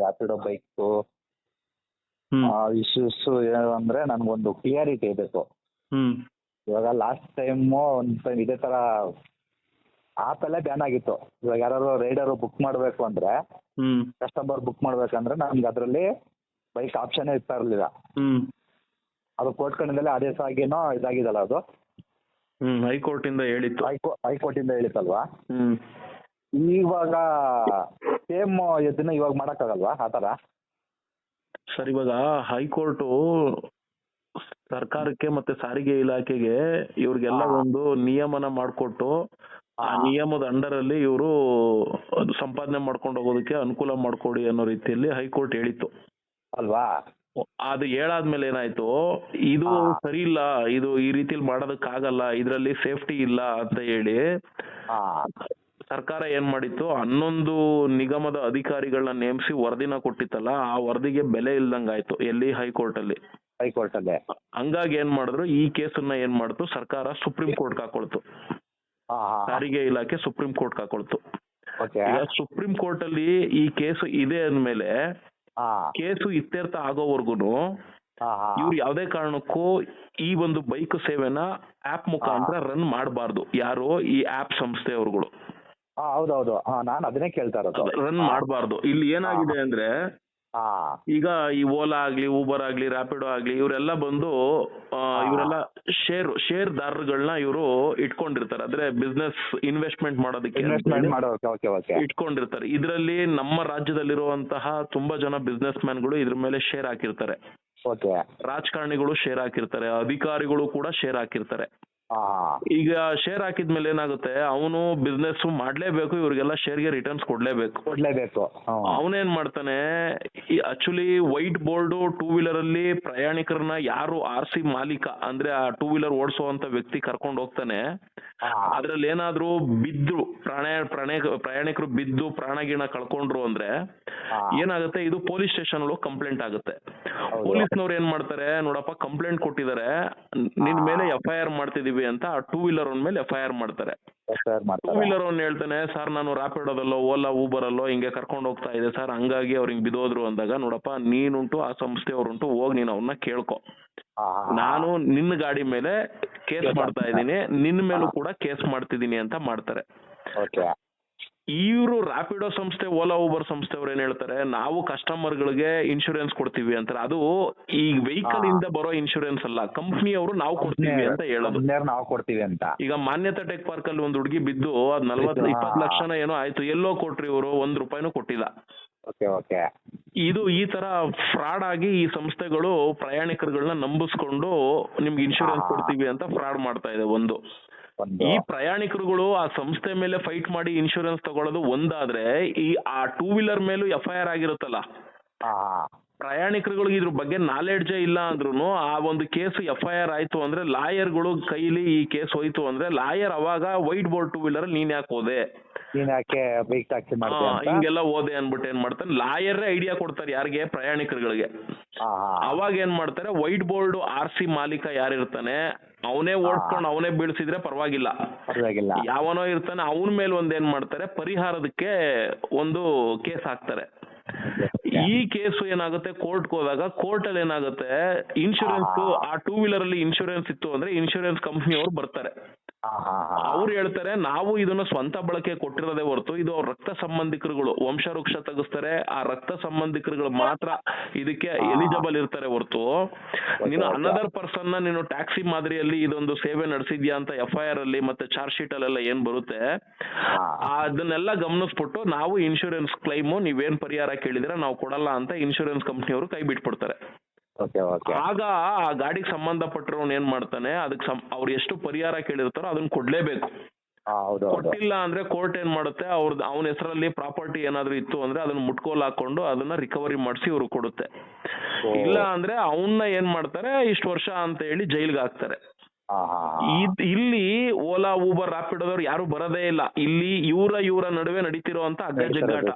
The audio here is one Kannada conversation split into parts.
ರ್ಯಾಪಿಡೋ ಬೈಕು ಹ್ಮ್ ಇಶ್ಯೂಸ್ ಏನು ಅಂದ್ರೆ ನನ್ಗೊಂದು ಕ್ಲಿಯರಿಟಿ ಬೇಕು. ಹ್ಮ್ ಇವಾಗ ಲಾಸ್ಟ್ ಟೈಮು ಒಂದು ಇದೇ ತರ ಆಪಲ್ಲೇ ಬ್ಯಾನ್ ಆಗಿತ್ತು. ಇವಾಗ ಯಾರು ರೈಡರು ಬುಕ್ ಮಾಡಬೇಕು ಅಂದ್ರೆ ಹ್ಮ್ ಕಸ್ಟಮರ್ ಬುಕ್ ಮಾಡ್ಬೇಕಂದ್ರೆ ನಮ್ಗೆ ಅದರಲ್ಲಿ ಬೈಕ್ ಆಪ್ಷನ್ನೇ ಇರ್ತಾ ಇರಲಿಲ್ಲ. ಹ್ಮ್ ಅದು ಕೋರ್ಟ್ ಕಡೆಯಿಂದಲೇ ಆದೇಶ ಆಗಿನೋ ಇದಾಗಿದಲ್ಲ ಅದು ಹೈಕೋರ್ಟ್ ಇಂದ ಹೇಳಿತ್ತು. ಹೈಕೋರ್ಟಿಂದ ಹೇಳಿತ್ತಲ್ವಾ. ಹ್ಮ್ ಇವಾಗ ಸೇಮ್ ಇದನ್ನ ಇವಾಗ ಮಾಡೋಕ್ಕಾಗಲ್ವಾ ಆ ಥರ? ಸರ್, ಇವಾಗ ಹೈಕೋರ್ಟು ಸರ್ಕಾರಕ್ಕೆ ಮತ್ತೆ ಸಾರಿಗೆ ಇಲಾಖೆಗೆ ಇವ್ರಿಗೆಲ್ಲ ಒಂದು ನಿಯಮನ ಮಾಡಿಕೊಟ್ಟು ಆ ನಿಯಮದ ಅಂಡರ್ ಅಲ್ಲಿ ಇವರು ಸಂಪಾದನೆ ಮಾಡ್ಕೊಂಡು ಹೋಗೋದಕ್ಕೆ ಅನುಕೂಲ ಮಾಡ್ಕೊಡಿ ಅನ್ನೋ ರೀತಿಯಲ್ಲಿ ಹೈಕೋರ್ಟ್ ಹೇಳಿತ್ತು ಅಲ್ವಾ? ಅದು ಹೇಳಾದ್ಮೇಲೆ ಏನಾಯ್ತು, ಇದು ಸರಿ ಇಲ್ಲ, ಇದು ಈ ರೀತಿಲಿ ಮಾಡೋದಕ್ಕಾಗಲ್ಲ, ಇದರಲ್ಲಿ ಸೇಫ್ಟಿ ಇಲ್ಲ ಅಂತ ಹೇಳಿ ಸರ್ಕಾರ ಏನ್ ಮಾಡಿತ್ತು, 11 ನಿಗಮದ ಅಧಿಕಾರಿಗಳನ್ನ ನೇಮಿಸಿ ವರದಿನ ಕೊಟ್ಟಿತ್ತಲ್ಲ, ಆ ವರದಿಗೆ ಬೆಲೆ ಇಲ್ದಂಗಾಯ್ತು ಎಲ್ಲಿ ಹೈಕೋರ್ಟ್ ಅಲ್ಲಿ. ಹಂಗಾಗಿ ಏನ್ ಮಾಡಿದ್ರು, ಈ ಕೇಸನ್ನ ಏನ್ ಮಾಡ್ತು ಸರ್ಕಾರ ಸುಪ್ರೀಂ ಕೋರ್ಟ್ ಹಾಕೊಳ್ತು. ಸಾರಿಗೆ ಇಲಾಖೆ ಸುಪ್ರೀಂ ಕೋರ್ಟ್ ಹಾಕೊಳ್ತು. ಈಗ ಸುಪ್ರೀಂ ಕೋರ್ಟ್ ಅಲ್ಲಿ ಈ ಕೇಸು ಇದೆ ಅಂದ್ಮೇಲೆ ಕೇಸು ಇತ್ಯರ್ಥ ಆಗೋವರ್ಗುನು ಇವ್ರು ಯಾವ್ದೇ ಕಾರಣಕ್ಕೂ ಈ ಒಂದು ಬೈಕ್ ಸೇವೆನ ಆಪ್ ಮುಖಾಂತರ ರನ್ ಮಾಡಬಾರ್ದು. ಯಾರು ಈ ಆಪ್ ಸಂಸ್ಥೆಯವ್ರುಗಳು ಹೌದೌದು, ನಾನು ಅದನ್ನೇ ಕೇಳ್ತಾ ಇರೋದು. ರನ್ ಮಾಡಬಾರ್ದು. ಇಲ್ಲಿ ಏನಾಗಿದೆ ಅಂದ್ರೆ, ಈಗ ಈ ಓಲಾ ಆಗ್ಲಿ, ಊಬರ್ ಆಗ್ಲಿ, ರ್ಯಾಪಿಡೋ ಆಗ್ಲಿ, ಇವರೆಲ್ಲ ಬಂದು ಇವರೆಲ್ಲ ಷೇರ್ದಾರಗಳನ್ನ ಇವರು ಇಟ್ಕೊಂಡಿರ್ತಾರೆ. ಅಂದ್ರೆ ಬಿಸ್ನೆಸ್ ಇನ್ವೆಸ್ಟ್ಮೆಂಟ್ ಮಾಡೋದಕ್ಕೆ ಇಟ್ಕೊಂಡಿರ್ತಾರೆ. ಇದರಲ್ಲಿ ನಮ್ಮ ರಾಜ್ಯದಲ್ಲಿರುವಂತಹ ತುಂಬಾ ಜನ ಬಿಸ್ನೆಸ್ ಮ್ಯಾನ್ಗಳು ಇದ್ರ ಮೇಲೆ ಶೇರ್ ಹಾಕಿರ್ತಾರೆ. ರಾಜಕಾರಣಿಗಳು ಶೇರ್ ಹಾಕಿರ್ತಾರೆ, ಅಧಿಕಾರಿಗಳು ಕೂಡ ಶೇರ್ ಹಾಕಿರ್ತಾರೆ. ಈಗ ಶೇರ್ ಹಾಕಿದ್ಮೇಲೆ ಏನಾಗುತ್ತೆ, ಅವನು ಬಿಸ್ನೆಸ್ ಮಾಡ್ಲೇಬೇಕು, ಇವ್ರಿಗೆಲ್ಲ ಶೇರ್ಗೆ ರಿಟರ್ನ್ಸ್ ಕೊಡ್ಲೇಬೇಕು. ಅವನೇನ್ ಮಾಡ್ತಾನೆ, actually white board two wheeler ಅಲ್ಲಿ ಪ್ರಯಾಣಿಕರನ್ನ ಯಾರು RC ಮಾಲೀಕ ಅಂದ್ರೆ ಆ ಟೂ ವೀಲರ್ ಓಡಿಸುವಂತ ವ್ಯಕ್ತಿ ಕರ್ಕೊಂಡು ಹೋಗ್ತಾನೆ, ಅದ್ರಲ್ಲಿ ಏನಾದ್ರೂ ಬಿದ್ದು ಪ್ರಯಾಣಿಕರು ಬಿದ್ದು ಪ್ರಾಣಗಿಣ ಕಳ್ಕೊಂಡ್ರು ಅಂದ್ರೆ ಏನಾಗುತ್ತೆ, ಇದು ಪೊಲೀಸ್ ಸ್ಟೇಷನ್ ಕಂಪ್ಲೇಂಟ್ ಆಗುತ್ತೆ. ಪೊಲೀಸ್ನವ್ರು ಏನ್ ಮಾಡ್ತಾರೆ, ನೋಡಪ್ಪ ಕಂಪ್ಲೇಂಟ್ ಕೊಟ್ಟಿದ್ದಾರೆ, ನಿನ್ ಮೇಲೆ FIR ಮಾಡ್ತಿದೀವಿ ಅಂತ ಆ ಟೂ ವೀಲರ್ ಅವನ ಮೇಲೆ FIR ಮಾಡ್ತಾರೆ. ಟೂ ವೀಲರ್ ಅವ್ನು ಹೇಳ್ತಾನೆ, ಸರ್ ನಾನು ರ್ಯಾಪಿಡೋದಲ್ಲೋ ಓಲಾ ಊಬರ್ ಅಲ್ಲೋ ಹಿಂಗೆ ಕರ್ಕೊಂಡು ಹೋಗ್ತಾ ಇದೆ ಸರ್, ಹಂಗಾಗಿ ಅವ್ರು ಹಿಂಗ್ ಬಿದೋದ್ರು ಅಂದಾಗ, ನೋಡಪ್ಪ ನೀನುಂಟು ಆ ಸಂಸ್ಥೆಯವ್ರುಂಟು ಹೋಗಿ ನೀನು ಅವ್ರನ್ನ ಕೇಳ್ಕೊ, ನಾನು ನಿನ್ನ ಗಾಡಿ ಮೇಲೆ ಕೇಸ್ ಮಾಡ್ತಾ ಇದ್ದೀನಿ, ನಿನ್ನ ಮೇಲೂ ಕೂಡ ಕೇಸ್ ಮಾಡ್ತಿದ್ದೀನಿ ಅಂತ ಮಾಡ್ತಾರೆ. ಇವರು ರ್ಯಾಪಿಡೋ ಸಂಸ್ಥೆ, ಓಲಾ ಊಬರ್ ಸಂಸ್ಥೆಯವ್ರು ಏನ್ ಹೇಳ್ತಾರೆ, ನಾವು ಕಸ್ಟಮರ್ ಗಳಿಗೆ ಇನ್ಶೂರೆನ್ಸ್ ಕೊಡ್ತೀವಿ ಅಂತಾರೆ. ಅದು ಈ ವೆಹಿಕಲ್ ಇಂದ ಬರೋ ಇನ್ಶೂರೆನ್ಸ್ ಅಲ್ಲ, ಕಂಪ್ನಿಯವರು ನಾವು ಕೊಡ್ತೀವಿ ಅಂತ ಹೇಳೋದು. ನಾವು ಕೊಡ್ತೀವಿ ಅಂತ. ಈಗ ಮಾನ್ಯತಾ ಟೆಕ್ ಪಾರ್ಕ್ ಅಲ್ಲಿ ಒಂದು ಹುಡುಗಿ ಬಿದ್ದು ಅದ್ 20 ಲಕ್ಷನ ಏನೋ ಆಯ್ತು, ಎಲ್ಲೋ ಕೊಟ್ರಿ ಇವರು, ₹1 ಕೊಟ್ಟಿಲ್ಲ. ಇದು ಈ ತರ ಫ್ರಾಡ್ ಆಗಿ ಈ ಸಂಸ್ಥೆಗಳು ಪ್ರಯಾಣಿಕರುಗಳನ್ನ ನಂಬಿಸ್ಕೊಂಡು ನಿಮ್ಗೆ ಇನ್ಶೂರೆನ್ಸ್ ಕೊಡ್ತೀವಿ ಅಂತ ಫ್ರಾಡ್ ಮಾಡ್ತಾ ಇದೆ. ಒಂದು ಈ ಪ್ರಯಾಣಿಕರುಗಳು ಆ ಸಂಸ್ಥೆ ಮೇಲೆ ಫೈಟ್ ಮಾಡಿ ಇನ್ಶೂರೆನ್ಸ್ ತಗೊಳ್ಳೋದು ಒಂದಾದ್ರೆ, ಈ ಆ ಟೂ ವೀಲರ್ ಮೇಲೂ FIR ಆಗಿರುತ್ತಲ್ಲ, ಪ್ರಯಾಣಿಕರುಗಳಿಗೆ ಇದ್ರ ಬಗ್ಗೆ ನಾಲೆಡ್ಜೇ ಇಲ್ಲ ಅಂದ್ರೂ ಆ ಒಂದು ಕೇಸ್ FIR ಆಯ್ತು ಅಂದ್ರೆ, ಲಾಯರ್ಗಳು ಕೈಲಿ ಈ ಕೇಸ್ ಹೋಯ್ತು ಅಂದ್ರೆ, ಲಾಯರ್ ಅವಾಗ ವೈಟ್ ಬೋರ್ಡ್ ಟೂ ವೀಲರ್ ನೀನ್ ಯಾಕೆ ಹೋದೆ, ಹಿಂಗೆಲ್ಲ ಓದೆ ಅನ್ಬಿಟ್ಟು ಏನ್ ಮಾಡ್ತಾನೆ, ಲಾಯರ್ ಐಡಿಯಾ ಕೊಡ್ತಾರೆ ಯಾರಿಗೆ, ಪ್ರಯಾಣಿಕರುಗಳಿಗೆ. ಅವಾಗ ಏನ್ ಮಾಡ್ತಾರೆ, ವೈಟ್ ಬೋರ್ಡ್ RC ಮಾಲೀಕ ಯಾರಿರ್ತಾನೆ ಅವನೇ ಓಡ್ಸ್ಕೊಂಡು ಅವನೇ ಬೀಳ್ಸಿದ್ರೆ ಪರವಾಗಿಲ್ಲ, ಯಾವನೋ ಇರ್ತಾನೆ ಅವನ ಮೇಲೆ ಒಂದೇನ್ ಮಾಡ್ತಾರೆ, ಪರಿಹಾರದಕ್ಕೆ ಒಂದು ಕೇಸ್ ಹಾಕ್ತಾರೆ. ಈ ಕೇಸು ಏನಾಗುತ್ತೆ, ಕೋರ್ಟ್ಗೆ ಹೋದಾಗ ಕೋರ್ಟ್ ಅಲ್ಲಿ ಏನಾಗುತ್ತೆ, ಇನ್ಶೂರೆನ್ಸ್ ಆ ಟೂ ವೀಲರ್ ಅಲ್ಲಿ ಇನ್ಶೂರೆನ್ಸ್ ಇತ್ತು ಅಂದ್ರೆ ಇನ್ಶೂರೆನ್ಸ್ ಕಂಪ್ನಿಯವರು ಬರ್ತಾರೆ. ಅವ್ರು ಹೇಳ್ತಾರೆ, ನಾವು ಇದನ್ನ ಸ್ವಂತ ಬಳಕೆ ಕೊಟ್ಟಿರೋದೇ ಹೊರತು ಇದು ಅವ್ರ ರಕ್ತ ಸಂಬಂಧಿಕರುಗಳು ವಂಶವೃಕ್ಷ ತೆಗಿಸ್ತಾರೆ, ಆ ರಕ್ತ ಸಂಬಂಧಿಕರುಗಳು ಮಾತ್ರ ಇದಕ್ಕೆ ಎಲಿಜಿಬಲ್ ಇರ್ತಾರೆ ಹೊರತು ನೀನು ಅನದರ್ ಪರ್ಸನ್ ನೀನು ಟ್ಯಾಕ್ಸಿ ಮಾದರಿಯಲ್ಲಿ ಇದೊಂದು ಸೇವೆ ನಡೆಸಿದ್ಯಾ ಅಂತ FIR ಅಲ್ಲಿ ಮತ್ತೆ ಚಾರ್ಜ್ ಶೀಟ್ ಅಲ್ಲೆಲ್ಲ ಏನ್ ಬರುತ್ತೆ ಅದನ್ನೆಲ್ಲ ಗಮನಿಸ್ಬಿಟ್ಟು ನಾವು ಇನ್ಶೂರೆನ್ಸ್ ಕ್ಲೈಮು ನೀವೇನ್ ಪರಿಹಾರ ಕೇಳಿದ್ರೆ ನಾವು ಕೊಡಲ್ಲ ಅಂತ ಇನ್ಶೂರೆನ್ಸ್ ಕಂಪ್ನಿಯವರು ಕೈ ಬಿಟ್ಬಿಡ್ತಾರೆ. ಆಗ ಆ ಗಾಡಿಗೆ ಸಂಬಂಧಪಟ್ಟಿರೋನ್ ಏನ್ ಮಾಡ್ತಾನೆ, ಅದಕ್ಕೆ ಅವ್ರು ಎಷ್ಟು ಪರಿಹಾರ ಕೇಳಿರ್ತಾರೋ ಅದನ್ನ ಕೊಡ್ಲೇಬೇಕು. ಕೊಟ್ಟಿಲ್ಲ ಅಂದ್ರೆ ಕೋರ್ಟ್ ಏನ್ ಮಾಡುತ್ತೆ, ಅವನ ಹೆಸರಲ್ಲಿ ಪ್ರಾಪರ್ಟಿ ಏನಾದ್ರು ಇತ್ತು ಅಂದ್ರೆ ಅದನ್ನ ಮುಟ್ಕೋಲ್ ಹಾಕೊಂಡು ಅದನ್ನ ರಿಕವರಿ ಮಾಡಿಸಿ ಇವ್ರು ಕೊಡುತ್ತೆ. ಇಲ್ಲ ಅಂದ್ರೆ ಅವನ್ನ ಏನ್ ಮಾಡ್ತಾರೆ, ಇಷ್ಟು ವರ್ಷ ಅಂತ ಹೇಳಿ ಜೈಲ್ಗೆ ಹಾಕ್ತಾರೆ. ಇಲ್ಲಿ ಓಲಾ ಊಬರ್ ರ್ಯಾಪಿಡೋದವ್ರು ಯಾರು ಬರೋದೇ ಇಲ್ಲ. ಇಲ್ಲಿ ಇವರ ನಡುವೆ ನಡೀತಿರುವಂತ ಅಗ್ಗಜಗ್ಗಾಟ.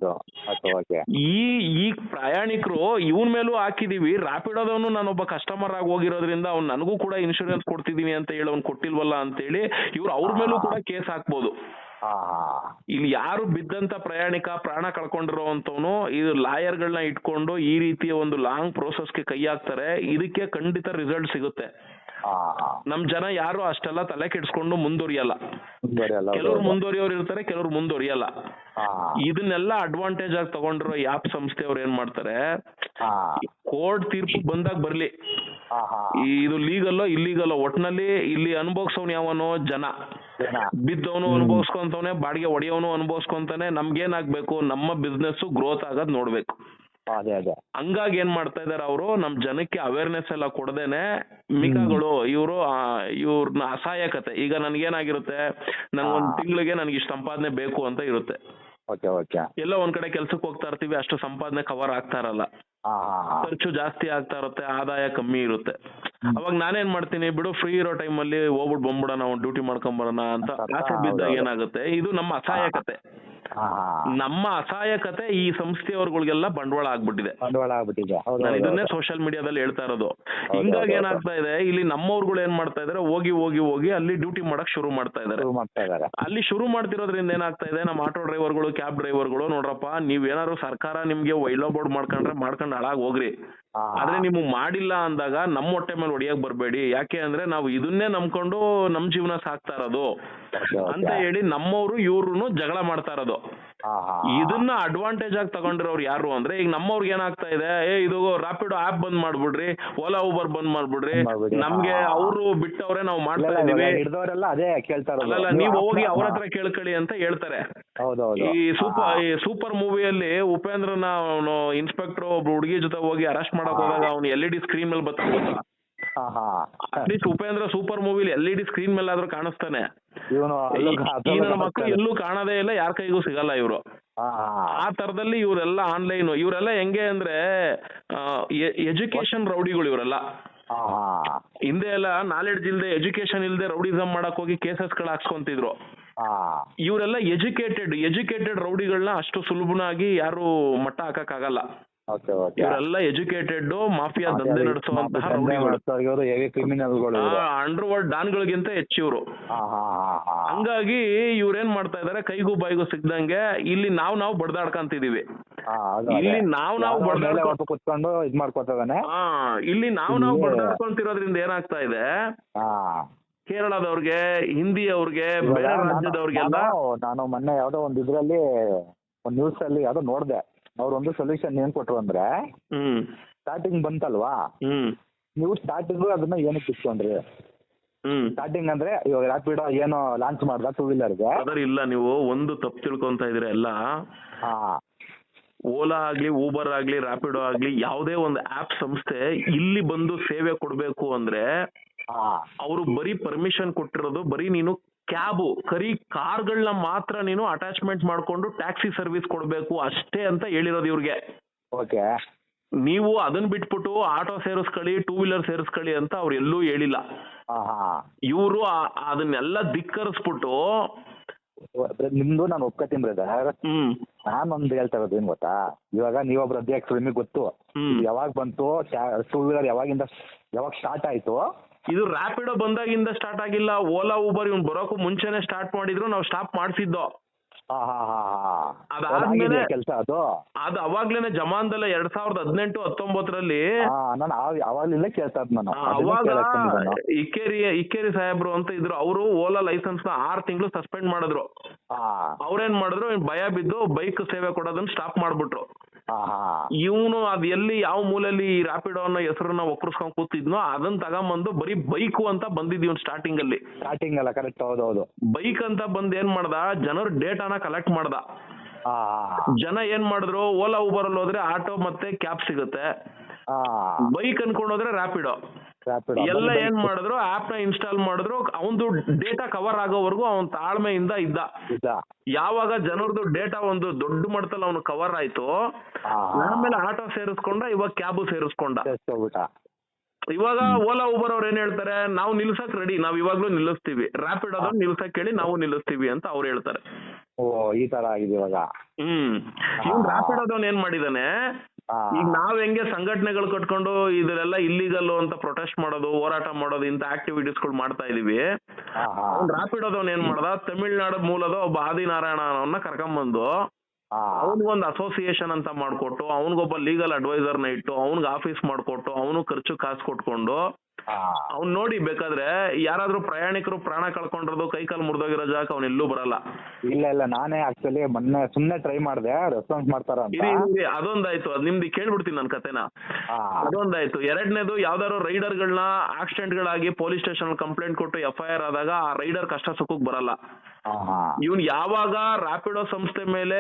ಈ ಪ್ರಯಾಣಿಕರು ಇವನ್ ಮೇಲೂ ಹಾಕಿದೀವಿ, ರ್ಯಾಪಿಡೋದವನು ನಾನೊಬ್ಬ ಕಸ್ಟಮರ್ ಆಗಿ ಹೋಗಿರೋದ್ರಿಂದ ಅವ್ನು ನನಗೂ ಕೂಡ ಇನ್ಶೂರೆನ್ಸ್ ಕೊಡ್ತಿದೀನಿ ಅಂತ ಹೇಳಿ ಅವ್ನು ಕೊಟ್ಟಿಲ್ವಲ್ಲ ಅಂತ ಹೇಳಿ ಇವ್ರು ಅವ್ರ ಮೇಲೂ ಕೂಡ ಕೇಸ್ ಹಾಕ್ಬೋದು. ಹಾ ಹಾ ಇಲ್ಲಿ ಯಾರು ಬಿದ್ದಂತ ಪ್ರಯಾಣಿಕ ಪ್ರಾಣ ಕಳ್ಕೊಂಡಿರೋವಂಥವ್ನು ಇದು ಲಾಯರ್ಗಳನ್ನ ಇಟ್ಕೊಂಡು ಈ ರೀತಿಯ ಒಂದು ಲಾಂಗ್ ಪ್ರೋಸೆಸ್ಗೆ ಕೈ ಹಾಕ್ತಾರೆ. ಇದಕ್ಕೆ ಖಂಡಿತ ರಿಸಲ್ಟ್ ಸಿಗುತ್ತೆ. ಹಾ ನಮ್ ಜನ ಯಾರು ಅಷ್ಟೆಲ್ಲ ತಲೆ ಕೆಡಿಸ್ಕೊಂಡು ಮುಂದುವರಿಯಲ್ಲ. ಮುಂದುವರಿಯಲ್ಲ. ಕೆಲವ್ರು ಮುಂದುವರಿಯೋರು ಇರ್ತಾರೆ, ಕೆಲವ್ರು ಮುಂದುವರಿಯಲ್ಲ. ಹಾ ಇದನ್ನೆಲ್ಲ ಅಡ್ವಾಂಟೇಜ್ ಆಗಿ ತಗೊಂಡಿರೋ ಯಾಪ್ ಸಂಸ್ಥೆಯವ್ರು ಏನ್ ಮಾಡ್ತಾರೆ, ಹಾ ಕೋರ್ಟ್ ತೀರ್ಪು ಬಂದಾಗ ಬರ್ಲಿ, ಹಾ ಹಾ ಇದು ಲೀಗಲ್ಲೋ ಇಲ್ಲೀಗಲ್ಲೋ ಒಟ್ನಲ್ಲಿ ಇಲ್ಲಿ ಅನುಭವಿಸೋನು ಯಾವನೋ ಜನ, ಜನ. ಬಿದ್ದವನು ಅನುಭವಿಸ್ಕೊಂತವನೆ, ಬಾಡಿಗೆ ಹೊಡೆಯೋನು ಅನುಭವಿಸ್ಕೊಂತಾನೆ. ನಮ್ಗೇನಾಗ್ಬೇಕು, ನಮ್ಮ ಬಿಸ್ನೆಸ್ ಗ್ರೋತ್ ಆಗೋದ್ ನೋಡ್ಬೇಕು. ಅದೇ ಅದೇ ಹಂಗಾಗಿ ಏನ್ ಮಾಡ್ತಾ ಇದಾರೆ ಅವರು, ನಮ್ ಜನಕ್ಕೆ ಅವೇರ್ನೆಸ್ ಎಲ್ಲ ಕೊಡದೇನೆ ಮಿಕಾಗಳು ಇವ್ರನ್ನ ಅಸಹಾಯಕತೆ. ಈಗ ನನ್ಗೇನಾಗಿರುತ್ತೆ, ನನ್ಗೊಂದ್ ತಿಂಗಳಿಗೆ ನನ್ಗೆ ಇಷ್ಟು ಸಂಪಾದನೆ ಬೇಕು ಅಂತ ಇರುತ್ತೆ. Okay okay. ಎಲ್ಲ ಒಂದ್ ಕಡೆ ಕೆಲ್ಸಕ್ಕೆ ಹೋಗ್ತಾ ಇರ್ತೀವಿ, ಅಷ್ಟು ಸಂಪಾದನೆ ಕವರ್ ಆಗ್ತಾ ಇರಲ್ಲ, ಹಾ ಹಾ ಹಾ ಖರ್ಚು ಜಾಸ್ತಿ ಆಗ್ತಾ ಇರುತ್ತೆ, ಆದಾಯ ಕಮ್ಮಿ ಇರುತ್ತೆ. ಅವಾಗ ನಾನೇನ್ ಮಾಡ್ತೀನಿ, ಬಿಡು ಫ್ರೀ ಇರೋ ಟೈಮಲ್ಲಿ ಹೋಗ್ಬಿಟ್ಟು ಬಂದ್ಬಿಡೋಣ, ಅವ್ನು ಡ್ಯೂಟಿ ಮಾಡ್ಕೊಂಡ್ ಬರೋಣ ಅಂತ ಆಸೆ ಬಿದ್ದಾಗ ಏನಾಗುತ್ತೆ, ಇದು ನಮ್ಮ ಅಸಹಾಯಕತೆ. ಹಾ ಹಾ ನಮ್ಮ ಅಸಹಾಯಕತೆ ಈ ಸಂಸ್ಥೆಯವ್ರಗಳಿಗೆಲ್ಲ ಬಂಡವಾಳ ಆಗ್ಬಿಟ್ಟಿದೆ. ಬಂಡವಾಳ ಆಗ್ಬಿಟ್ಟಿದೆ. ಹೌದು ನಾನು ಹೌದು ಇದನ್ನೇ ಸೋಷಿಯಲ್ ಮೀಡಿಯಾದಲ್ಲಿ ಹೇಳ್ತಾ ಇರೋದು. ಹಿಂಗಾಗಿ ಏನಾಗ್ತಾ ಇದೆ, ಇಲ್ಲಿ ನಮ್ಮವ್ರುಗಳು ಏನ್ ಮಾಡ್ತಾ ಇದಾರೆ, ಹೋಗಿ ಹೋಗಿ ಹೋಗಿ ಅಲ್ಲಿ ಡ್ಯೂಟಿ ಮಾಡಕ್ ಶುರು ಮಾಡ್ತಾ ಇದಾರೆ. ಶುರು ಮಾಡ್ತಾ ಇದಾರೆ. ಅಲ್ಲಿ ಶುರು ಮಾಡ್ತಿರೋದ್ರಿಂದ ಏನಾಗ್ತಾ ಇದೆ, ನಮ್ಮ ಆಟೋ ಡ್ರೈವರ್ಗಳು, ಕ್ಯಾಬ್ ಡ್ರೈವರ್ಗಳು, ನೋಡ್ರಪ್ಪ ನೀವೇನಾದ್ರು ಸರ್ಕಾರ ನಿಮ್ಗೆ ವೈಲೋ ಬೋರ್ಡ್ ಮಾಡ್ಕೊಂಡು ಹಾಳಾಗ್ ಹೋಗ್ರಿ, ಹಾ ಆದ್ರೆ ನೀವು ಮಾಡಿಲ್ಲ ಅಂದಾಗ ನಮ್ಮ ಹೊಟ್ಟೆ ಮೇಲೆ ಹೊಡಿಯಕ್ ಬರ್ಬೇಡಿ. ಯಾಕೆ ಅಂದ್ರೆ ನಾವು ಇದನ್ನೇ ನಂಬ್ಕೊಂಡು ನಮ್ ಜೀವನ ಸಾಕ್ತಾ ಇರೋದು ಓಕೆ ಅಂತ ಓಕೆ. ಹೇಳಿ ನಮ್ಮವ್ರು ಇವ್ರು ಜಗಳ ಮಾಡ್ತಾ ಇರೋದು. ಹಾ ಹಾ ಇದನ್ನ ಅಡ್ವಾಂಟೇಜ್ ಆಗಿ ತಗೊಂಡಿರೋರು ಯಾರು ಅಂದ್ರೆ, ಈಗ ನಮ್ಮವ್ರಿಗೆ ಏನಾಗ್ತಾ ಇದೆ, ಇದು ರ್ಯಾಪಿಡೋ ಆಪ್ ಬಂದ್ ಮಾಡ್ಬಿಡ್ರಿ, ಓಲಾ ಊಬರ್ ಬಂದ್ ಮಾಡ್ಬಿಡ್ರಿ, ಮಾಡ್ಬಿಡಿ. ನಮ್ಗೆ ಹಾ. ಅವರು ಬಿಟ್ಟವ್ರೆ ನಾವು ಮಾಡ್ತಾ ಇದೀವಿ, ಹಿಡ್ದವರೆಲ್ಲ ಅದೇ ಕೇಳ್ತಾ ಇರೋದು. ಅಲ್ಲ ನೀವು ಹೋಗಿ ಅವ್ರ ಹತ್ರ ಕೇಳ್ಕೊಳ್ಳಿ ಅಂತ ಹೇಳ್ತಾರೆ. ಹೌದೌದು. ಈ ಸೂಪರ್ ಮೂವಿಯಲ್ಲಿ ಉಪೇಂದ್ರನ ಅವನು ಇನ್ಸ್ಪೆಕ್ಟರ್ ಒಬ್ರು ಹುಡುಗಿ ಜೊತೆ ಹೋಗಿ ಅರೆಸ್ಟ್ ಮಾಡಕ್ ಹೋದಾಗ ಅವ್ನು LED ಸ್ಕ್ರೀನ್ ಮೇಲೆ ಬರ್ತಾನೆ. ಹಾ ಹಾ ಅಟ್ಲೀಸ್ಟ್ ಉಪೇಂದ್ರ ಸೂಪರ್ ಮೂವಿಲಿ LED ಸ್ಕ್ರೀನ್ ಮೇಲೆ ಆದ್ರೂ ಕಾಣಿಸ್ತಾನೆ. ಇವನು ಈ ನನ್ನ ಮಕ್ಕಳು ಎಲ್ಲೂ ಕಾಣದೇ ಇಲ್ಲ, ಯಾರ ಕೈಗೂ ಸಿಗಲ್ಲ ಇವರು. ಹಾ ಹಾ ಆ ತರದಲ್ಲಿ ಇವರೆಲ್ಲ ಆನ್ಲೈನ್, ಇವರೆಲ್ಲ ಹೆಂಗೆ ಅಂದ್ರೆ ಎಜುಕೇಶನ್ ರೌಡಿಗಳು ಇವರೆಲ್ಲ. ಹಾ ಹಾ ಹಿಂದೆ ಎಲ್ಲ ನಾಲೆಡ್ಜ್ ಇಲ್ದೆ, ಎಜುಕೇಶನ್ ಇಲ್ದೆ ರೌಡಿಸಮ್ ಮಾಡಕ್ ಹೋಗಿ ಕೇಸಸ್ಗಳು ಹಾಕ್ಸ್ಕೊಂತಿದ್ರು. ಹಾ ಇವರೆಲ್ಲ ಎಜುಕೇಟೆಡ್ ರೌಡಿಗಳನ್ನ ಅಷ್ಟು ಸುಲಭನಾಗಿ ಯಾರು ಮಟ್ಟ ಹಾಕಕ್ಕಾಗಲ್ಲ. Okay okay. ಇವರೆಲ್ಲ ಎಜುಕೇಟೆಡ್ ಮಾಫಿಯಾ ದಂಧೆ ನಡೆಸುವಂತಹ ರೌಡಿಗಳು, ಇವರು ಹೆವಿ ಕ್ರಿಮಿನಲ್ಗಳು. ಅಂಡರ್ ವರ್ಲ್ಡ್ ಡಾನ್ಗಳಿಗಿಂತ ಹೆಚ್ಚು ಇವರು. ಹಾ ಹಾ ಹಾ ಹಂಗಾಗಿ ಇವ್ರೇನ್ ಮಾಡ್ತಾ ಇದಾರೆ, ಕೈಗೂ ಬಾಯಿಗೂ ಸಿಗ್ದಂಗೆ ಇಲ್ಲಿ ನಾವು ಬಡ್ದಾಡ್ಕಂತಿದೀವಿ. ಇಲ್ಲಿ ನಾವು ಬಡ್ದಾಡ್ಕೊಂಡು ಕುತ್ಕೊಂಡು ಇದ್ ಮಾಡ್ಕೊತಾನೆ. ಇಲ್ಲಿ ನಾವು ಬಡ್ದಾಡ್ಕೊಂತಿರೋದ್ರಿಂದ ಏನಾಗ್ತಾ ಇದೆ, ಹಾ ಕೇರಳದವ್ರಿಗೆ, ಹಿಂದಿ ಅವ್ರಿಗೆ, ಬೇರೆ ರಾಜ್ಯದವ್ರಿಗೆಲ್ಲ. ನಾನು ಮೊನ್ನೆ ಯಾವ್ದೋ ಒಂದ್ ಇದ್ರಲ್ಲಿ ಒಂದ್ ನ್ಯೂಸ್ ಅಲ್ಲಿ ಯಾವ್ದೋ ನೋಡ್ದೆ, ಅವ್ರು ಒಂದು ಸೊಲ್ಯೂಷನ್ ಏನ್ ಕೊಟ್ರು ಅಂದ್ರೆ, ಸ್ಟಾರ್ಟಿಂಗ್ ಬಂತಲ್ವಾ, ನೀವು ಸ್ಟಾರ್ಟಿಂಗ್ ಅದನ್ನ ಏನಕ್ಕೆ ಇಟ್ಕೊಂಡ್ರಿ? ಸ್ಟಾರ್ಟಿಂಗ್ ಅಂದ್ರೆ ಇವಾಗ ರ್ಯಾಪಿಡೋ ಏನೋ ಲಾಂಚ್ ಮಾಡ್ದ ಟೂ ವೀಲರ್ಗೆ. ಅದರ ಇಲ್ಲ, ನೀವು ಒಂದು ತಪ್ಪು ತಿಳ್ಕೊಂತ ಇದ್ದೀರಾ ಎಲ್ಲ. ಓಲಾ ಆಗ್ಲಿ, ಊಬರ್ ಆಗ್ಲಿ, ರ್ಯಾಪಿಡೋ ಆಗ್ಲಿ, ಯಾವುದೇ ಒಂದು ಆಪ್ ಸಂಸ್ಥೆ ಇಲ್ಲಿ ಬಂದು ಸೇವೆ ಕೊಡ್ಬೇಕು ಅಂದ್ರೆ ಅವರು ಬರೀ ಪರ್ಮಿಷನ್ ಕೊಟ್ಟಿರೋದು, ಬರೀ ನೀನು ಕಾರ್ಗಳನ್ನ ಮಾತ್ರ ನೀನು ಅಟ್ಯಾಚ್ಮೆಂಟ್ ಮಾಡ್ಕೊಂಡು ಟ್ಯಾಕ್ಸಿ ಸರ್ವಿಸ್ ಕೊಡ್ಬೇಕು ಅಷ್ಟೇ ಅಂತ ಹೇಳಿರೋದು ಇವ್ರಿಗೆ. ಓಕೆ. ನೀವು ಅದನ್ನ ಬಿಟ್ಬಿಟ್ಟು ಆಟೋ ಸೇರಿಸ್ಕೊಳ್ಳಿ, ಟೂ ವೀಲರ್ ಸೇರಿಸ್ಕೊಳ್ಳಿ ಅಂತ ಅವ್ರು ಎಲ್ಲೂ ಹೇಳಿಲ್ಲ. ಇವರು ಅದನ್ನೆಲ್ಲ ಧಿಕ್ಕರಿಸ್ಬಿಟ್ಟು, ನಿಮ್ದು ನಾನು ಒಪ್ಕೋತೀನಿ ಬ್ರದರ್. ನಾನೊಂದು ಹೇಳ್ತಾ ಇರೋದು ಏನ್ ಗೊತ್ತಾ, ಇವಾಗ ನೀವೊಬ್ರು ಅಧ್ಯಕ್ಷರು, ನಿಮಗೆ ಗೊತ್ತು ಯಾವಾಗ ಬಂತು ಟೂ ವೀಲರ್, ಯಾವಾಗ ಸ್ಟಾರ್ಟ್ ಆಯ್ತು. ಇದು ರ್ಯಾಪಿಡೋ ಬಂದಾಗಿಂದ ಸ್ಟಾರ್ಟ್ ಆಗಿಲ್ಲ, ಓಲಾ ಊಬರ್ ಇವ್ನು ಬರೋಕ್ಕೂ ಮುಂಚೆನೆ ಸ್ಟಾರ್ಟ್ ಮಾಡಿದ್ರು, ನಾವು ಸ್ಟಾಪ್ ಮಾಡಿಸಿದ್ದೋ. ಅದಾದ್ಮೇಲೆ ಕೆಲಸ ಅದು ಅವಾಗ್ಲೇನೆ ಜಮಾನ್ದಲ್ಲ 2018-19 ನಾನು ಅವಾಗ್ಲಿಂದ ಕೇಳ್ತಾ ಇದ್ದೆ ನಾನು. ಅವಾಗ ಇಕ್ಕೇರಿ ಸಾಹೇಬ್ರು ಅಂತ ಇದ್ರು, ಅವರು ಓಲಾ ಲೈಸೆನ್ಸ್ ನ 6 ತಿಂಗಳು ಸಸ್ಪೆಂಡ್ ಮಾಡಿದ್ರು. ಅವ್ರೇನ್ ಮಾಡಿದ್ರು, ಭಯ ಬಿದ್ದು ಬೈಕ್ ಸೇವೆ ಕೊಡೋದನ್ನ ಸ್ಟಾಪ್ ಮಾಡ್ಬಿಟ್ರು. ಇವನು ಅದ್ ಎಲ್ಲಿ ಯಾವ ಮೂಲೆಯಲ್ಲಿ ರ್ಯಾಪಿಡೋ ಅನ್ನೋ ಹೆಸರನ್ನ ಒಕ್ಕರ್ಸ್ಕೊಂಡ್ ಕೂತಿದ್ನೋ ಅದನ್ನ ತಗೊಂಬಂದು ಬರೀ ಬೈಕು ಅಂತ ಬಂದಿದ್ದೀವ್ ಸ್ಟಾರ್ಟಿಂಗ್ ಅಲ್ಲಿ. ಸ್ಟಾರ್ಟಿಂಗ್ ಅಲ್ಲ, ಕರೆಕ್ಟ್. ಹೌದೌದು. ಬೈಕ್ ಅಂತ ಬಂದ್ ಏನ್ ಮಾಡ್ದ, ಜನರ ಡೇಟಾನ ಕಲೆಕ್ಟ್ ಮಾಡ್ದ. ಜನ ಏನ್ ಮಾಡಿದ್ರು, ಓಲಾ ಊಬರ್ ಅಲ್ಲಿ ಹೋದ್ರೆ ಆಟೋ ಮತ್ತೆ ಕ್ಯಾಬ್ ಸಿಗುತ್ತೆ, ಬೈಕ್ ಅನ್ಕೊಂಡ್ ಹೋದ್ರೆ ರ್ಯಾಪಿಡೋ. ಎಲ್ಲ ಏನ್ ಮಾಡಿದ್ರು, ಆಪ್ ನ ಇನ್ಸ್ಟಾಲ್ ಮಾಡಿದ್ರು, ಅವನದು ಡೇಟಾ ಕವರ್ ಆಗೋವರೆಗೂ ಅವನ್ ತಾಳ್ಮೆಯಿಂದ ಇದ್ದ. ಯಾವಾಗ ಜನರದು ಡೇಟಾ ಒಂದು ದೊಡ್ಡ ಮಟ್ಟದಲ್ಲಿ ಅವನು ಕವರ್ ಆಯ್ತು, ಆಮೇಲೆ ಆಟೋ ಸೇರಿಸ್ಕೊಂಡ, ಇವಾಗ ಕ್ಯಾಬ್ ಸೇರಿಸ್ಕೊಂಡ. ಇವಾಗ ಓಲಾ ಊಬರ್ ಅವ್ರು ಏನ್ ಹೇಳ್ತಾರೆ, ನಾವು ನಿಲ್ಸಕ್ ರೆಡಿ, ನಾವ್ ಇವಾಗ್ಲೂ ನಿಲ್ಲಿಸ್ತೀವಿ, ರ್ಯಾಪಿಡೋದವ್ರು ನಿಲ್ಸಕ್ ಹೇಳಿ ನಾವು ನಿಲ್ಲಿಸ್ತೀವಿ ಅಂತ ಅವ್ರು ಹೇಳ್ತಾರೆ. ಈ ತರ ಆಗಿದೆ ಇವಾಗ. ಇವ್ನು ರ್ಯಾಪಿಡೋದವ್ನು ಏನ್ ಮಾಡಿದಾನೆ, ಈಗ ನಾವ್ ಹೆಂಗೆ ಸಂಘಟನೆಗಳು ಕಟ್ಕೊಂಡು ಇದೆಲ್ಲ ಇಲ್ಲಿಗಲ್ ಅಂತ ಪ್ರೊಟೆಸ್ಟ್ ಮಾಡೋದು, ಹೋರಾಟ ಮಾಡೋದು, ಇಂತ ಆಕ್ಟಿವಿಟೀಸ್ಗಳು ಮಾಡ್ತಾ ಇದೀವಿ. ರಾಪಿಡೋದವ್ನ ಏನ್ ಮಾಡ್ದ, ತಮಿಳ್ನಾಡು ಮೂಲದ ಒಬ್ಬ ಆದಿನಾರಾಯಣ ಅವನ್ನ ಕರ್ಕೊಂಬಂದು ಅವನಿಗೊಂದು ಅಸೋಸಿಯೇಷನ್ ಅಂತ ಮಾಡ್ಕೊಟ್ಟು, ಅವನಿಗೊಬ್ಬ ಲೀಗಲ್ ಅಡ್ವೈಸರ್ನ ಇಟ್ಟು, ಅವನಿಗೆ ಆಫೀಸ್ ಮಾಡ್ಕೊಟ್ಟು, ಅವನು ಖರ್ಚು ಕಾಸು ಕೊಟ್ಕೊಂಡು, ಅವ್ನ್ ನೋಡಿ ಬೇಕಾದ್ರೆ ಯಾರಾದ್ರೂ ಪ್ರಯಾಣಿಕರು ಪ್ರಾಣ ಕಳ್ಕೊಂಡಿರೋದು, ಕೈ ಕಾಲು ಮುರಿದೋಗಿರೋ ಜಾಗಕ್ಕೆ ಅವ್ನ ಎಲ್ಲೂ ಬರಲ್ಲ. ಇಲ್ಲ ನಾನೇ ಆಕ್ಚುಲಿ ಮೊನ್ನೆ ಸುಮ್ನೆ ಟ್ರೈ ಮಾಡ್ದೆ, ರೆಸ್ಪಾನ್ಸ್ ಮಾಡ್ತಾರ ಅಂತ. ಅದೊಂದಾಯ್ತು, ಅದ್ ನಿಮ್ದು ಕೇಳ್ಬಿಡ್ತೀನಿ ನನ್ ಕತೆನ. ಅದೊಂದಾಯ್ತು. ಎರಡನೇದು, ಯಾವ್ದಾದ್ರು ರೈಡರ್ಗಳನ್ನ ಆಕ್ಸಿಡೆಂಟ್ ಗಳಾಗಿ ಪೊಲೀಸ್ ಸ್ಟೇಷನ್ ಕಂಪ್ಲೇಂಟ್ ಕೊಟ್ಟು FIR ಆದಾಗ ಆ ರೈಡರ್ ಕಷ್ಟ ಸುಖಕ್ಕೆ ಬರಲ್ಲ. ಇವ್ನ್ ಯಾವಾಗ ರಾಪಿಡೋ ಸಂಸ್ಥೆ ಮೇಲೆ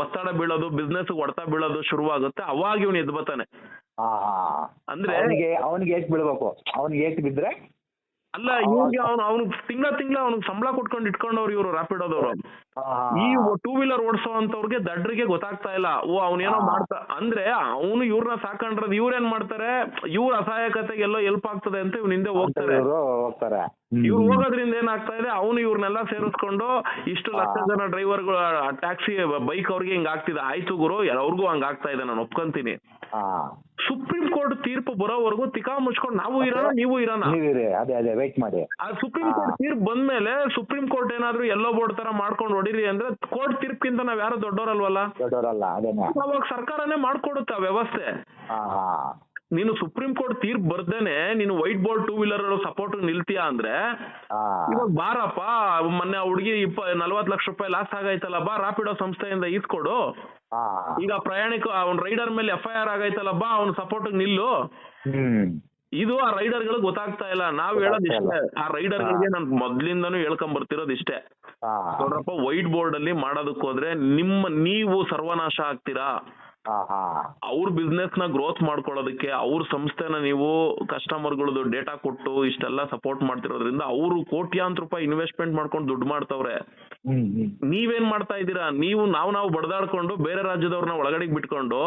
ಒತ್ತಡ ಬೀಳೋದು, ಬಿಸ್ನೆಸ್ ಹೊಡೆತ ಬೀಳೋದು ಶುರುವಾಗುತ್ತೆ, ಅವಾಗ ಇವ್ನು ಎದ್ದು ಬರ್ತಾನೆ. ಅಂದ್ರೆ ಅವನಿಗೆ ಏಟ್ ಬೀಳ್ಬೇಕು, ಅವನಿಗೆ ಏಟ್ ಬಿದ್ರೆ ಅಲ್ಲ, ಇವ್ರಿಗೆ ಅವ್ನು ತಿಂಗಳ ಅವ್ನಿಗೆ ಸಂಬಳ ಕೊಟ್ಕೊಂಡು ಇಟ್ಕೊಂಡವ್ರು ಇವ್ರು ರಾಪಿಡೋದವ್ರು. ಈ 2 ವೀಲರ್ ಓಡಿಸೋಂತವ್ರಿಗೆ ದಡ್ರಿಗೆ ಗೊತ್ತಾಗ್ತಾ ಇಲ್ಲ, ಅವನೇನೋ ಮಾಡ್ತಾ ಅಂದ್ರೆ ಅವನು ಇವ್ರನ್ನ ಸಾಕೊಂಡ್ರದ್ ಇವ್ರೇನ್ ಮಾಡ್ತಾರೆ, ಇವ್ರ ಅಸಹಾಯಕತೆಗೆ ಎಲ್ಲೋ ಹೆಲ್ಪ್ ಆಗ್ತದೆ ಅಂತ ಇವ್ನ ಹಿಂದೆ ಹೋಗ್ತಾರೆ. ಇವ್ರು ಹೋಗೋದ್ರಿಂದ ಏನಾಗ್ತಾ ಇದೆ, ಅವನು ಇವ್ರನ್ನೆಲ್ಲ ಸೇರಿಸ್ಕೊಂಡು ಇಷ್ಟು ಲಕ್ಷ ಜನ ಡ್ರೈವರ್ಗಳು, ಟ್ಯಾಕ್ಸಿ ಬೈಕ್ ಅವ್ರಿಗೆ ಹಿಂಗ ಆಗ್ತಿದೆ. ಆಯ್ತು ಗುರು, ಅವ್ರಿಗೂ ಹಂಗ ಆಗ್ತಾ ಇದೆ, ನಾನು ಒಪ್ಕೊಂತೀನಿ. ಸುಪ್ರೀಂ ಕೋರ್ಟ್ ತೀರ್ಪು ಬರೋವರೆಗೂ ತಿಕಾ ಮುಚ್ಕೊಂಡು ನಾವು ಇರೋಣ, ನೀವು ಇರೋಣ. ವೇಟ್ ಮಾಡಿ. ಆ ಸುಪ್ರೀಂ ಕೋರ್ಟ್ ತೀರ್ಪು ಬಂದ್ಮೇಲೆ ಸುಪ್ರೀಂ ಕೋರ್ಟ್ ಏನಾದ್ರು ಎಲ್ಲೋ ಬೋರ್ಡ್ ತರ ಮಾಡ್ಕೊಂಡು ಹೊಡಿರಿ ಅಂದ್ರೆ, ಕೋರ್ಟ್ ತೀರ್ಪಿಂದ ನಾವ್ ಯಾರು ದೊಡ್ಡವರಲ್ವಲ್ಲ. ಅವಾಗ ಸರ್ಕಾರನೇ ಮಾಡ್ಕೊಡುತ್ತೆ ಆ ವ್ಯವಸ್ಥೆ. ನೀನು ಸುಪ್ರೀಂ ಕೋರ್ಟ್ ತೀರ್ಪು ಬರ್ದೇನೆ ನೀನು ವೈಟ್ ಬೋರ್ಡ್ 2 ವೀಲರ್ ಸಪೋರ್ಟ್ ನಿಲ್ತೀಯಾ ಅಂದ್ರೆ, ಇವಾಗ ಬಾರಪ್ಪ, ಮೊನ್ನೆ ಹುಡುಗಿ 40 ಲಕ್ಷ ರೂಪಾಯಿ ಲಾಸ್ ಆಗೈತಲ್ಲ, ಬಾ ರಾಪಿಡೋ ಸಂಸ್ಥೆಯಿಂದ ಈಸ್ಕೊಡು. ಈಗ ಪ್ರಯಾಣಿಕ ಅವ್ನ ರೈಡರ್ ಮೇಲೆ FIR ಆಗೈತಲ್ಲ, ಬಾ ಅವ್ನ ಸಪೋರ್ಟ್ ನಿಲ್ಲು. ಇದು ಆ ರೈಡರ್ಗಳಿಗೆ ಗೊತ್ತಾಗ್ತಾ ಇಲ್ಲ. ನಾವ್ ಹೇಳೋದ್ ಇಷ್ಟೇ, ಆ ರೈಡರ್ಗಳಿಗೆ ನಾನು ಮೊದ್ಲಿಂದಾನು ಹೇಳ್ಕೊಂಡ್ ಬರ್ತಿರೋದು ಇಷ್ಟೇ. ನೋಡ್ರಪ್ಪ, ವೈಟ್ ಬೋರ್ಡ್ ಅಲ್ಲಿ ಮಾಡೋದಕ್ಕೆ ಹೋದ್ರೆ ನೀವು ಸರ್ವನಾಶ ಆಗ್ತೀರಾ. ಅವ್ರ ಬಿಸ್ನೆಸ್ ನ ಗ್ರೋತ್ ಮಾಡ್ಕೊಳ್ಳೋದಕ್ಕೆ, ಅವ್ರ ಸಂಸ್ಥೆನ ನೀವು ಕಸ್ಟಮರ್ಗಳದ್ದು ಡೇಟಾ ಕೊಟ್ಟು ಇಷ್ಟೆಲ್ಲ ಸಪೋರ್ಟ್ ಮಾಡ್ತಿರೋದ್ರಿಂದ ಅವರು ಕೋಟ್ಯಾಂತರ ರೂಪಾಯಿ ಇನ್ವೆಸ್ಟ್ಮೆಂಟ್ ಮಾಡ್ಕೊಂಡು ದುಡ್ಡು ಮಾಡ್ತವ್ರೆ. ನೀವೇನ್ ಮಾಡ್ತಾ ಇದ್ದೀರಾ, ನಾವು ಬಡದಾಡ್ಕೊಂಡು ಬೇರೆ ರಾಜ್ಯದವ್ರನ್ನ ಒಳಗಡೆ ಬಿಟ್ಕೊಂಡು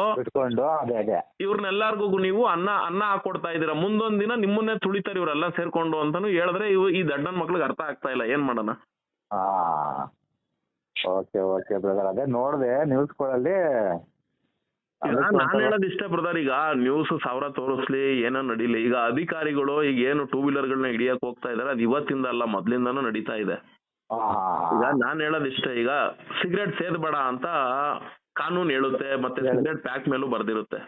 ಇವ್ರನ್ನೆಲ್ಲಾರ್ಗು ನೀವು ಅನ್ನ ಹಾಕೊಡ್ತಾ ಇದ್ದೀರಾ. ಮುಂದೊಂದ್ ದಿನ ನಿಮ್ಮನ್ನೇ ತುಳಿತಾರೆ ಇವ್ರೆಲ್ಲ ಸೇರ್ಕೊಂಡು ಅಂತಾನು ಹೇಳಿದ್ರೆ ಈ ದಡ್ಡನ್ ಮಕ್ಳಿಗೆ ಅರ್ಥ ಆಗ್ತಾ ಇಲ್ಲ, ಏನ್ ಮಾಡೋಣ. ಓಕೆ ಬ್ರದರ್, ಅದೇ ನೋಡ್ದೆ ನ್ಯೂಸ್ಗಳಲ್ಲಿ. ನಾನ್ ಹೇಳೋದ್ ಇಷ್ಟ ಬ್ರದರ್, ಈಗ ನ್ಯೂಸ್ 1000 ತೋರಿಸ್ಲಿ, ಏನೋ ನಡೀಲಿ, ಈಗ ಅಧಿಕಾರಿಗಳು ಈಗ ಏನು 2 ವೀಲರ್ಗಳನ್ನ ಹಿಡಿಯಕ್ ಹೋಗ್ತಾ ಇದಾರೆ, ಅದು ಇವತ್ತಿಂದ ಅಲ್ಲ ಮೊದ್ಲಿಂದಾನು ನಡೀತಾ ಇದೆ. ಈಗ ನಾನ್ ಹೇಳೋದ್ ಇಷ್ಟ, ಈಗ ಸಿಗರೇಟ್ ಸೇದಬೇಡ ಅಂತ ಕಾನೂನು ಹೇಳುತ್ತೆ, ಮತ್ತೆ ಸಿಗರೇಟ್ ಪ್ಯಾಕ್ ಮೇಲೂ ಬರ್ದಿರುತ್ತೆ.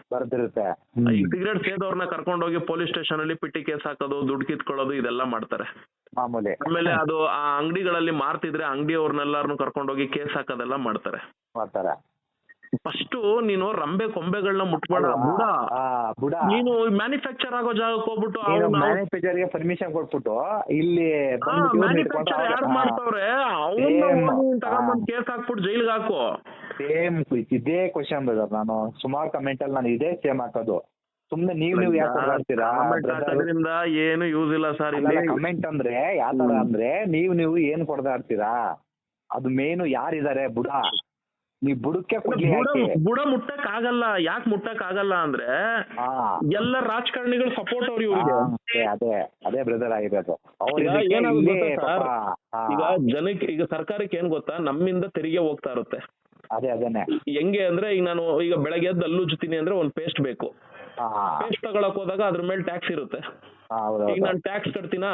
ಈಗ ಸಿಗರೇಟ್ ಸೇದವ್ರನ್ನ ಕರ್ಕೊಂಡೋಗಿ ಪೊಲೀಸ್ ಸ್ಟೇಷನ್ ಅಲ್ಲಿ ಪಿಟಿ ಕೇಸ್ ಹಾಕೋದು, ದುಡ್ಡು ಕಿತ್ಕೊಳ್ಳೋದು, ಇದೆಲ್ಲ ಮಾಡ್ತಾರೆ. ಆಮೇಲೆ ಅದು ಆ ಅಂಗಡಿಗಳಲ್ಲಿ ಮಾರ್ತಿದ್ರೆ ಅಂಗಡಿಯವ್ರನ್ನೆಲ್ಲಾರನು ಕರ್ಕೊಂಡೋಗಿ ಕೇಸ್ ಹಾಕೋದೆಲ್ಲ ಮಾಡ್ತಾರೆ. ಫಸ್ಟ್ ನೀನು ರಂಬೆ ಕೊಂಬೆಗಳನ್ನ ಮುಟ್ಬೇಡ, ಬುಡ. ನೀನು ಮ್ಯಾನುಫ್ಯಾಕ್ಚರ್ ಆಗೋ ಜಾಗಕ್ಕೆ ಹೋಗ್ಬಿಟ್ಟು ಮ್ಯಾನುಫ್ಯಾಕ್ಚರ್ ಗೆ ಪರ್ಮಿಷನ್ ಕೊಟ್ಬಿಟ್ಟು ಇಲ್ಲಿ ಮ್ಯಾನುಫ್ಯಾಕ್ಚರ್ ಯಾರು ಮಾಡ್ತಾವ್ರೆ ಅವ್ರನ್ನ ತಗೊಂಬಂದ್ ಕೇಸ್ ಹಾಕ್ಬಿಟ್ಟು ಜೈಲ್ಗೆ ಹಾಕು. ಸೇಮ್ ಇದೇ ಕ್ವಶನ್ ಬ್ರದರ್, ನಾನು ಸುಮಾರು ಕಮೆಂಟ್ ಅಲ್ಲಿ ನಾನು ಇದೇ ಸೇಮ್ ಹಾಕೋದು. ಸುಮ್ನೆ ನೀವು ಯಾಕೆ ಮಾಡ್ತೀರಾ, ಅದರಿಂದ ಏನು ಯೂಸ್ ಇಲ್ಲ ಸರ್. ಕಮೆಂಟ್ ಅಂದ್ರೆ ಯಾವ ತರ ಅಂದ್ರೆ, ನೀವು ಏನ್ ಕೊಡ್ದಾಡ್ತೀರಾ, ಅದು ಮೇನು ಯಾರಿದ್ದಾರೆ ಬುಡ, ನೀವ್ ಬುಡಕ್ಕೆ ಬುಡ ಮುಟ್ಟಕ್ ಆಗಲ್ಲ. ಯಾಕೆ ಮುಟ್ಟಕ್ ಆಗಲ್ಲ ಅಂದ್ರೆ ಎಲ್ಲ ರಾಜಕಾರಣಿಗಳು ಸಪೋರ್ಟ್ ಅವ್ರು ಇವ್ರಿಗೆ. ಅದೇ ಬ್ರದರ್ ಆಗಿರೋದು. ಈಗ ಜನಕ್ಕೆ, ಈಗ ಸರ್ಕಾರಕ್ಕೆ ಏನ್ ಗೊತ್ತಾ, ನಮ್ಮಿಂದ ತೆರಿಗೆ ಹೋಗ್ತಾ ಇರುತ್ತೆ. ಅದೇನೆ ಹೆಂಗೆ ಅಂದ್ರೆ, ಈಗ ನಾನು ಈಗ ಬೆಳಗ್ಗೆ ಎದ್ದು ಹಲ್ಲುಜ್ತೀನಿ ಅಂದ್ರೆ ಒಂದ್ ಪೇಸ್ಟ್ ಬೇಕು. ಪೇಸ್ಟ್ ತಗೊಳಕ್ ಹೋದಾಗ ಅದ್ರ ಮೇಲೆ ಟ್ಯಾಕ್ಸ್ ಇರುತ್ತೆ. ಈಗ ನಾನು ಟ್ಯಾಕ್ಸ್ ಕಟ್ತೀನಾ,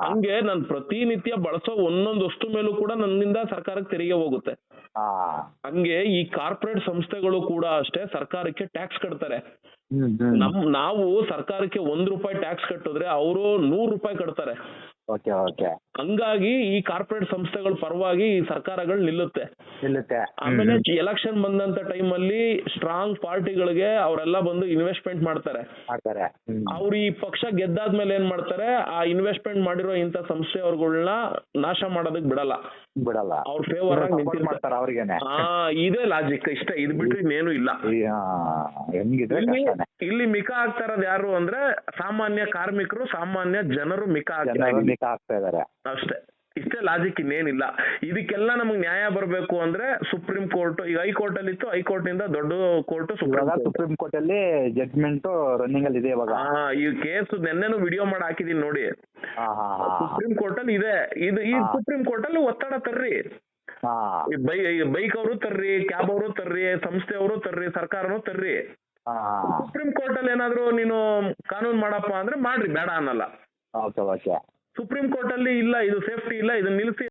ಹಂಗೆ ನಾನು ಪ್ರತಿನಿತ್ಯ ಬಳಸೋ ಒಂದೊಂದು ವಸ್ತು ಮೇಲೂ ಕೂಡ ನನ್ನಿಂದ ಸರ್ಕಾರಕ್ಕೆ ತೆರಿಗೆ ಹೋಗುತ್ತೆ. ಹಂಗೆ ಈ ಕಾರ್ಪೊರೇಟ್ ಸಂಸ್ಥೆಗಳು ಕೂಡ ಅಷ್ಟೇ ಸರ್ಕಾರಕ್ಕೆ ಟ್ಯಾಕ್ಸ್ ಕಟ್ತಾರೆ. ನಾವು ಸರ್ಕಾರಕ್ಕೆ ₹1 ಟ್ಯಾಕ್ಸ್ ಕಟ್ಟಿದ್ರೆ ಅವರು ₹100 ಕಟ್ತಾರೆ. ಹಂಗಾಗಿ ಈ ಕಾರ್ಪೊರೇಟ್ ಸಂಸ್ಥೆಗಳ ಪರವಾಗಿ ಈ ಸರ್ಕಾರಗಳು ನಿಲ್ಲುತ್ತೆ. ಆಮೇಲೆ ಎಲೆಕ್ಷನ್ ಬಂದಂತ ಟೈಮ್ ಅಲ್ಲಿ ಸ್ಟ್ರಾಂಗ್ ಪಾರ್ಟಿಗಳಿಗೆ ಅವರೆಲ್ಲ ಬಂದು ಇನ್ವೆಸ್ಟ್ಮೆಂಟ್ ಮಾಡ್ತಾರೆ. ಅವ್ರು ಈ ಪಕ್ಷ ಗೆದ್ದಾದ್ಮೇಲೆ ಏನ್ ಮಾಡ್ತಾರೆ, ಆ ಇನ್ವೆಸ್ಟ್ಮೆಂಟ್ ಮಾಡಿರೋ ಇಂತ ಸಂಸ್ಥೆಯವ್ರಗಳನ್ನ ನಾಶ ಮಾಡೋದಕ್ ಬಿಡಲ್ಲ. ಅವ್ರ ಫೇವರ್ ಆಗಿ ನಿಂತಿರ್ತಾರೆ ಅವ್ರಿಗೇನೆ. ಇದೇ ಲಾಜಿಕ್ ಇಷ್ಟ, ಇದ್ ಬಿಟ್ರೆ ಇನ್ನೇನು ಇಲ್ಲ. ಇಲ್ಲಿ ಮಿಕಾ ಆಗ್ತಾ ಇರೋದು ಯಾರು ಅಂದ್ರೆ ಸಾಮಾನ್ಯ ಕಾರ್ಮಿಕರು, ಸಾಮಾನ್ಯ ಜನರು ಮಿಕಾ ಆಗ್ತಾ ಇದಾರೆ ಅಷ್ಟೇ. ಇಷ್ಟೇ ಲಾಜಿಕ್, ಇನ್ನೇನಿಲ್ಲ. ಇದಕ್ಕೆಲ್ಲ ನಮಗ್ ನ್ಯಾಯ ಬರ್ಬೇಕು ಅಂದ್ರೆ ಸುಪ್ರೀಂ ಕೋರ್ಟ್, ಈಗ ಹೈಕೋರ್ಟ್ ಅಲ್ಲಿ ಇತ್ತು, ಹೈಕೋರ್ಟ್ ಇಂದ ದೊಡ್ಡ ಕೋರ್ಟ್ ಸುಪ್ರೀಂ ಕೋರ್ಟ್ ಅಲ್ಲಿ ಜಡ್ಜ್ಮೆಂಟ್ ರನ್ನಿಂಗ್ ಅಲ್ಲಿ ಇದೆ ಇವಾಗ. ಈ ಕೇಸ್ ನೆನ್ನೆನು ವಿಡಿಯೋ ಮಾಡಿ ಹಾಕಿದೀನಿ ನೋಡಿ. ಸುಪ್ರೀಂ ಕೋರ್ಟ್ ಅಲ್ಲಿ ಇದೆ ಇದು. ಈ ಸುಪ್ರೀಂ ಕೋರ್ಟ್ ಅಲ್ಲಿ ಒತ್ತಡ ತರ್ರಿ. ಹಾ ಬೈಕ್ ಅವರು ತರ್ರಿ, ಕ್ಯಾಬ್ ಅವರು ತರ್ರಿ, ಸಂಸ್ಥೆ ಅವರು ತರ್ರಿ, ಸರ್ಕಾರನು ತರ್ರಿ. ಹಾ ಸುಪ್ರೀಂ ಕೋರ್ಟ್ ಅಲ್ಲಿ ಏನಾದ್ರು ನೀನು ಕಾನೂನು ಮಾಡಪ್ಪ ಅಂದ್ರೆ ಮಾಡ್ರಿ, ಬೇಡ ಅನ್ನಲ್ಲ. ಓಕೆ ಓಕೆ ಸುಪ್ರೀಂ ಕೋರ್ಟ್ ಅಲ್ಲಿ ಇಲ್ಲ ಇದು ಸೇಫ್ಟಿ ಇಲ್ಲ ಇದನ್ನ ನಿಲ್ಲಿಸಿ